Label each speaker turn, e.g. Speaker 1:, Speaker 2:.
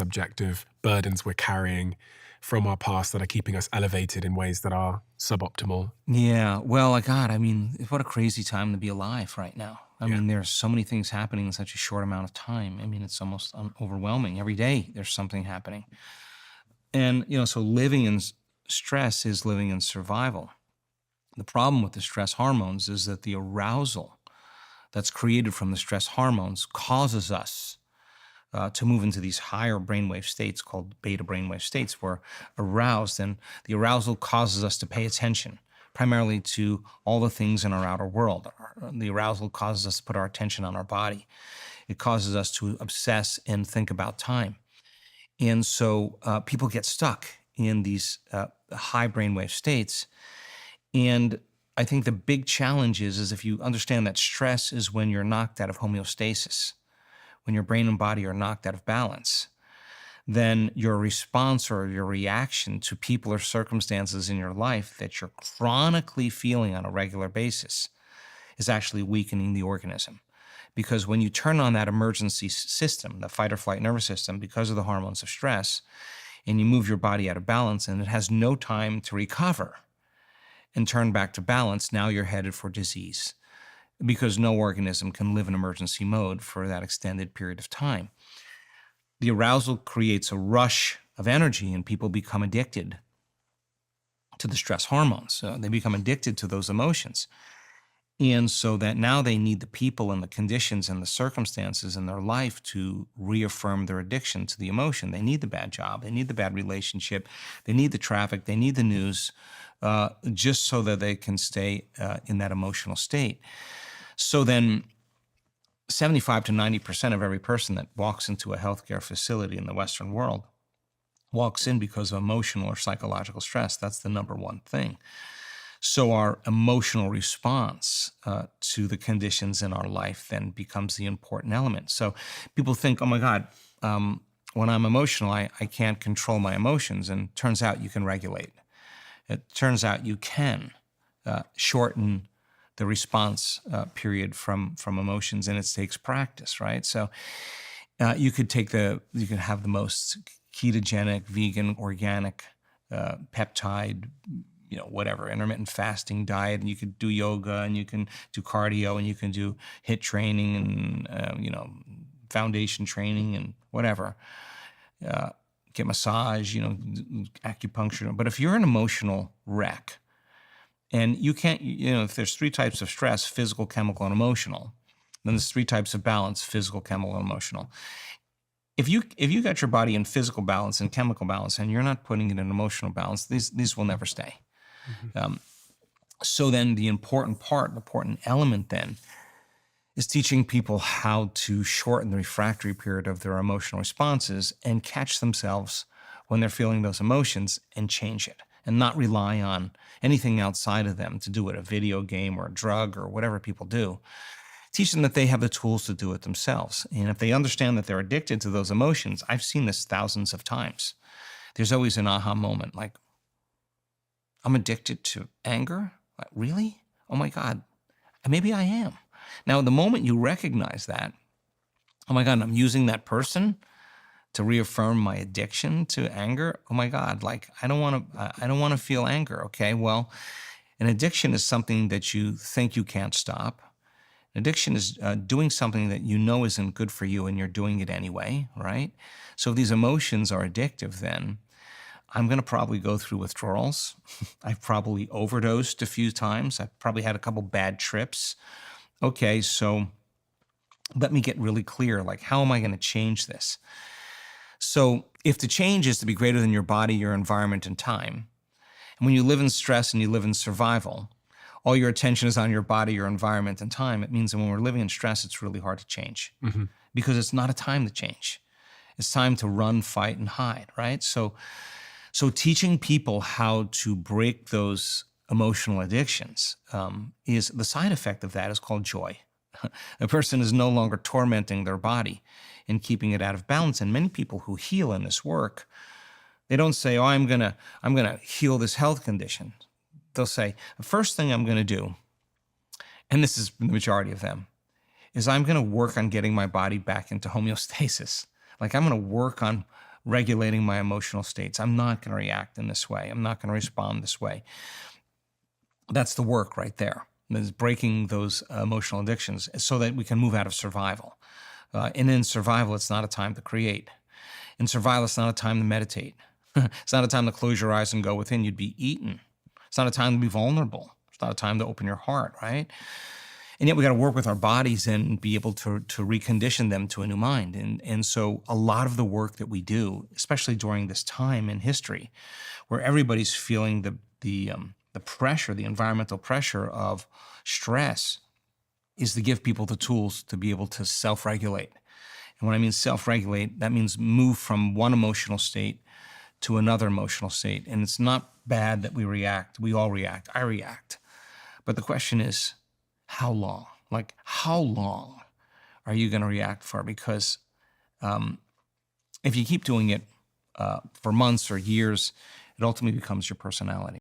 Speaker 1: subjective burdens we're carrying from our past that are keeping us elevated in ways that are suboptimal.
Speaker 2: Yeah. Well, God, I mean, what a crazy time to be alive right now. I
Speaker 1: Yeah.
Speaker 2: mean, there's so many things happening in such a short amount of time. I mean, it's almost overwhelming. Every day there's something happening. And, so living in stress is living in survival. The problem with the stress hormones is that the arousal that's created from the stress hormones causes us to move into these higher brainwave states called beta brainwave states. We're aroused, and the arousal causes us to pay attention primarily to all the things in our outer world. The arousal causes us to put our attention on our body. It causes us to obsess and think about time. And so people get stuck in these high brainwave states. And I think the big challenge is if you understand that stress is when you're knocked out of homeostasis, when your brain and body are knocked out of balance, then your response or your reaction to people or circumstances in your life that you're chronically feeling on a regular basis is actually weakening the organism. Because when you turn on that emergency system, the fight or flight nervous system, because of the hormones of stress, and you move your body out of balance and it has no time to recover and turn back to balance, now you're headed for disease, because no organism can live in emergency mode for that extended period of time. The arousal creates a rush of energy and people become addicted to the stress hormones. They become addicted to those emotions. And so that now they need the people and the conditions and the circumstances in their life to reaffirm their addiction to the emotion. They need the bad job. They need the bad relationship. They need the traffic. They need the news, just so that they can stay in that emotional state. So then 75 to 90% of every person that walks into a healthcare facility in the Western world walks in because of emotional or psychological stress. That's the number one thing. So our emotional response to the conditions in our life then becomes the important element. So people think, oh my God, when I'm emotional, I can't control my emotions. And it turns out you can regulate. It turns out you can shorten the response period from emotions, and it takes practice, right? So you could have the most ketogenic, vegan, organic, peptide, whatever, intermittent fasting diet, and you could do yoga, and you can do cardio, and you can do HIIT training, and foundation training, and whatever. Get massage, acupuncture. But if you're an emotional wreck, and you can't, if there's three types of stress: physical, chemical, and emotional, then there's three types of balance: physical, chemical, and emotional. If you got your body in physical balance and chemical balance, and you're not putting it in emotional balance, these will never stay.
Speaker 1: Mm-hmm.
Speaker 2: So then the important element then is teaching people how to shorten the refractory period of their emotional responses and catch themselves when they're feeling those emotions and change it, and not rely on anything outside of them to do it, a video game or a drug or whatever people do. Teach them that they have the tools to do it themselves. And if they understand that they're addicted to those emotions, I've seen this thousands of times. There's always an aha moment, like, I'm addicted to anger? Like, really? Oh my God, maybe I am. Now, the moment you recognize that, oh my God, I'm using that person to reaffirm my addiction to anger. Oh my God, like, I don't want to feel anger. Okay, well, an addiction is something that you think you can't stop. Addiction is doing something that you know isn't good for you, and you're doing it anyway, right? So if these emotions are addictive, then I'm going to probably go through withdrawals. I've probably overdosed a few times. I've probably had a couple bad trips. Okay, so let me get really clear, like, how am I going to change this? So if the change is to be greater than your body, your environment, and time, and when you live in stress and you live in survival, all your attention is on your body, your environment, and time, it means that when we're living in stress, it's really hard to change, because it's not a time to change. It's time to run, fight, and hide, right? So teaching people how to break those emotional addictions is the side effect of that is called joy. A person is no longer tormenting their body and keeping it out of balance. And many people who heal in this work, they don't say, oh, I'm gonna heal this health condition. They'll say, the first thing I'm going to do, and this is the majority of them, is I'm going to work on getting my body back into homeostasis. Like, I'm going to work on regulating my emotional states. I'm not going to react in this way. I'm not going to respond this way. That's the work right there. Is breaking those emotional addictions so that we can move out of survival. And in survival, it's not a time to create. In survival, it's not a time to meditate. It's not a time to close your eyes and go within. You'd be eaten. It's not a time to be vulnerable. It's not a time to open your heart, right? And yet we got to work with our bodies and be able to recondition them to a new mind. And so a lot of the work that we do, especially during this time in history, where everybody's feeling the pressure, the environmental pressure of stress, is to give people the tools to be able to self-regulate. And when I mean self-regulate, that means move from one emotional state to another emotional state. And it's not bad that we react. We all react. I react. But the question is, how long? Like, how long are you going to react for? Because if you keep doing it for months or years, it ultimately becomes your personality.